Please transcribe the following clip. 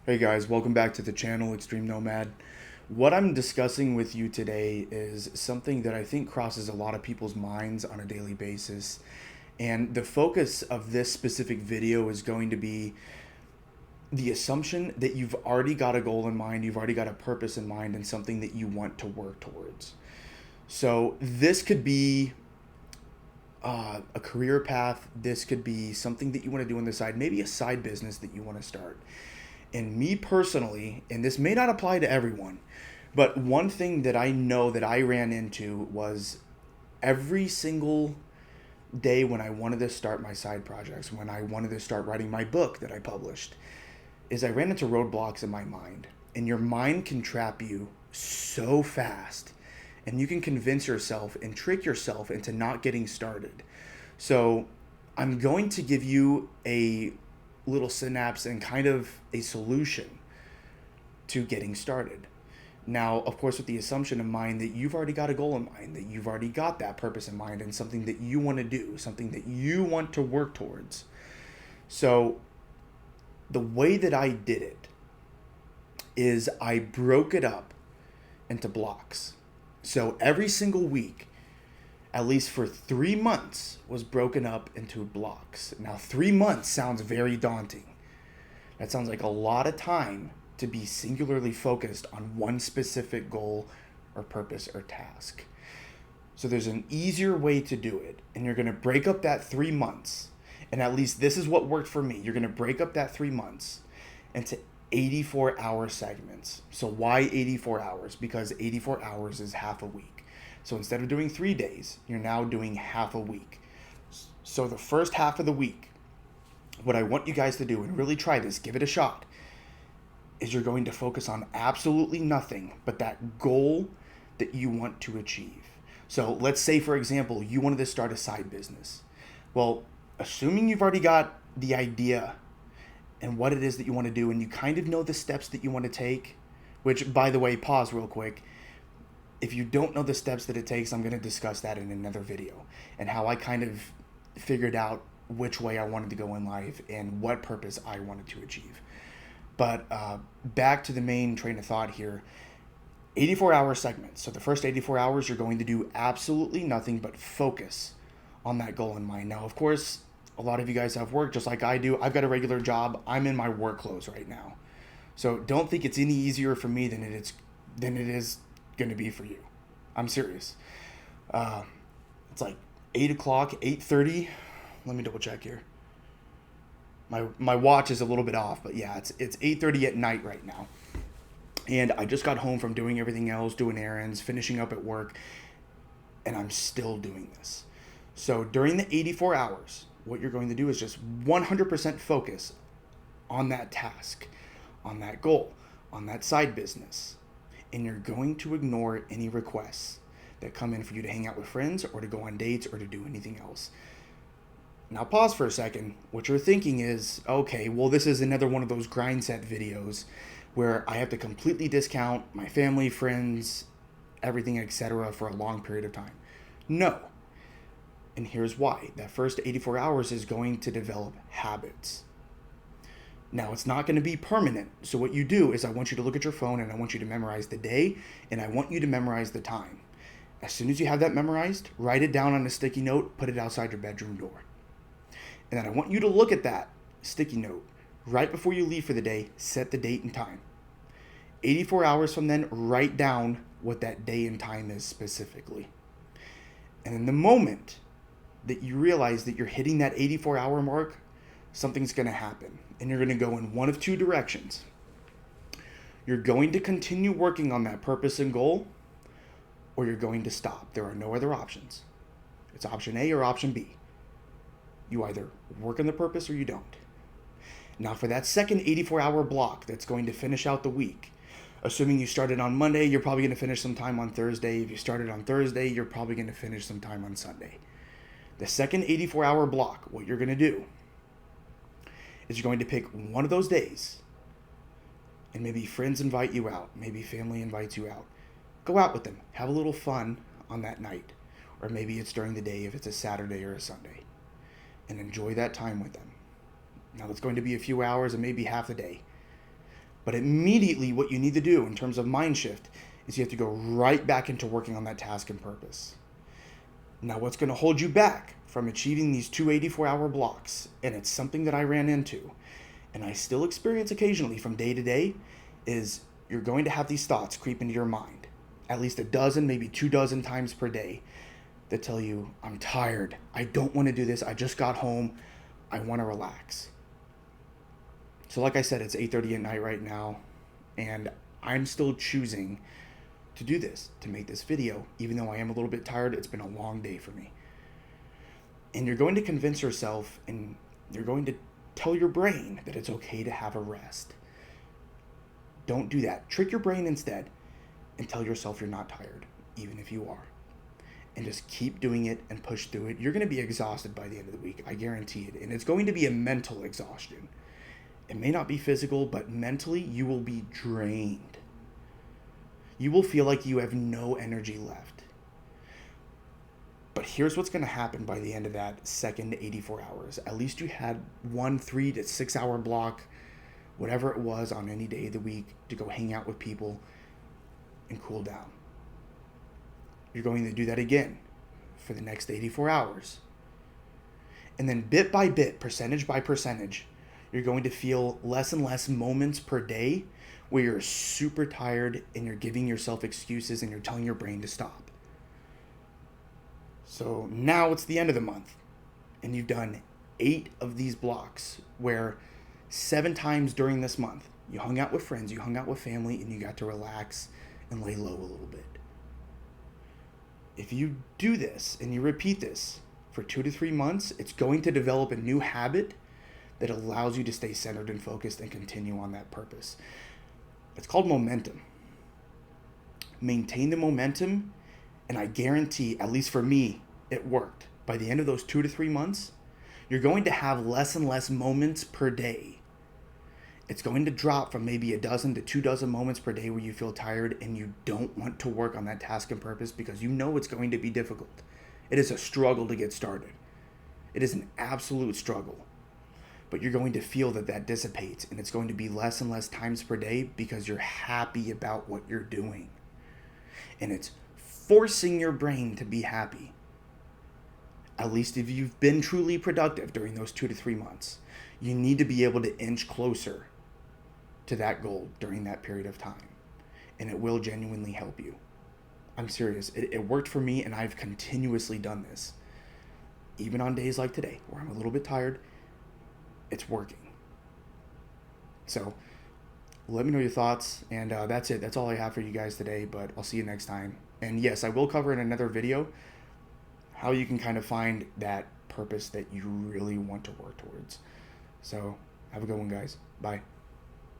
Hey guys, welcome back to the channel Extreme Nomad. What I'm discussing with you today is something that I think crosses a lot of people's minds on a daily basis. And the focus of this specific video is going to be the assumption that you've already got a goal in mind, you've already got a purpose in mind, and something that you want to work towards. So this could be a career path, this could be something that you want to do on the side, maybe a side business that you want to start. And me personally, and this may not apply to everyone, but one thing that I know that I ran into was every single day when I wanted to start my side projects, when I wanted to start writing my book that I published, is I ran into roadblocks in my mind. And your mind can trap you so fast, and you can convince yourself and trick yourself into not getting started. So I'm going to give you a little synapse and kind of a solution to getting started. Now, of course, with the assumption in mind that you've already got a goal in mind, that you've already got that purpose in mind and something that you want to do, something that you want to work towards. So the way that I did it is I broke it up into blocks. So every single week, at least for 3 months, was broken up into blocks. Now, 3 months sounds very daunting. That sounds like a lot of time to be singularly focused on one specific goal or purpose or task. So there's an easier way to do it, and you're going to break up that 3 months. And at least this is what worked for me. You're going to break up that 3 months into 84-hour segments. So why 84 hours? Because 84 hours is half a week. So instead of doing 3 days, you're now doing half a week. So the first half of the week, what I want you guys to do, and really try this, give it a shot, is you're going to focus on absolutely nothing but that goal that you want to achieve. So let's say, for example, you wanted to start a side business. Well, assuming you've already got the idea and what it is that you want to do, and you kind of know the steps that you want to take, which, by the way, pause real quick. If you don't know the steps that it takes, I'm going to discuss that in another video, and how I kind of figured out which way I wanted to go in life and what purpose I wanted to achieve. But back to the main train of thought here. 84-hour segments. So the first 84 hours, you're going to do absolutely nothing but focus on that goal in mind. Now, of course, a lot of you guys have work just like I do. I've got a regular job. I'm in my work clothes right now. So don't think it's any easier for me than it is going to be for you. I'm serious. It's like 8 o'clock, 8:30. Let me double check here. My watch is a little bit off, but yeah, it's 8:30 at night right now. And I just got home from doing everything else, doing errands, finishing up at work, and I'm still doing this. So during the 84 hours, what you're going to do is just 100% focus on that task, on that goal, on that side business. And you're going to ignore any requests that come in for you to hang out with friends or to go on dates or to do anything else. Now pause for a second. What you're thinking is, okay, well, this is another one of those grind set videos where I have to completely discount my family, friends, everything, etc. for a long period of time. No. And here's why. That first 84 hours is going to develop habits. Now, it's not going to be permanent. So what you do is I want you to look at your phone and I want you to memorize the day and I want you to memorize the time. As soon as you have that memorized, write it down on a sticky note, put it outside your bedroom door. And then I want you to look at that sticky note right before you leave for the day, set the date and time. 84 hours from then, write down what that day and time is specifically. And in the moment that you realize that you're hitting that 84-hour mark, something's going to happen. And you're going to go in one of two directions. You're going to continue working on that purpose and goal, or you're going to stop. There are no other options. It's option A or option B. You either work on the purpose or you don't. Now, for that second 84-hour block that's going to finish out the week, assuming you started on Monday, you're probably going to finish sometime on Thursday. If you started on Thursday, you're probably going to finish sometime on Sunday. The second 84-hour block, what you're going to do is you're going to pick one of those days, and maybe friends invite you out, maybe family invites you out. Go out with them. Have a little fun on that night. Or maybe it's during the day if it's a Saturday or a Sunday. And enjoy that time with them. Now, it's going to be a few hours and maybe half a day. But immediately what you need to do in terms of mind shift is you have to go right back into working on that task and purpose. Now, what's going to hold you back from achieving these 284-hour blocks, and it's something that I ran into, and I still experience occasionally from day to day, is you're going to have these thoughts creep into your mind at least a dozen, maybe 24 times per day that tell you, I'm tired, I don't want to do this, I just got home, I want to relax. So like I said, it's 8:30 at night right now, and I'm still choosing to do this, to make this video, even though I am a little bit tired. It's been a long day for me. And you're going to convince yourself, and you're going to tell your brain that it's okay to have a rest. Don't do that. Trick your brain instead and tell yourself you're not tired, even if you are. And just keep doing it and push through it. You're going to be exhausted by the end of the week, I guarantee it. And it's going to be a mental exhaustion. It may not be physical, but mentally you will be drained. You will feel like you have no energy left. But here's what's going to happen by the end of that second 84 hours. At least you had 1 3 to 6 hour block, whatever it was, on any day of the week to go hang out with people and cool down. You're going to do that again for the next 84 hours. And then bit by bit, percentage by percentage, you're going to feel less and less moments per day where you're super tired and you're giving yourself excuses and you're telling your brain to stop. So now it's the end of the month and you've done 8 of these blocks where 7 times during this month you hung out with friends, you hung out with family, and you got to relax and lay low a little bit. If you do this and you repeat this for 2 to 3 months, it's going to develop a new habit that allows you to stay centered and focused and continue on that purpose. It's called momentum. Maintain the momentum, and I guarantee, at least for me, it worked. By the end of those 2 to 3 months, you're going to have less and less moments per day. It's going to drop from maybe 12 to 24 moments per day where you feel tired and you don't want to work on that task and purpose because you know it's going to be difficult. It is a struggle to get started. It is an absolute struggle. But you're going to feel that dissipates, and it's going to be less and less times per day because you're happy about what you're doing. And it's forcing your brain to be happy. At least if you've been truly productive during those 2 to 3 months, you need to be able to inch closer to that goal during that period of time. And it will genuinely help you. I'm serious. It worked for me, and I've continuously done this. Even on days like today, where I'm a little bit tired, it's working. So let me know your thoughts, and that's it. That's all I have for you guys today, but I'll see you next time. And yes, I will cover in another video how you can kind of find that purpose that you really want to work towards. So have a good one, guys. Bye.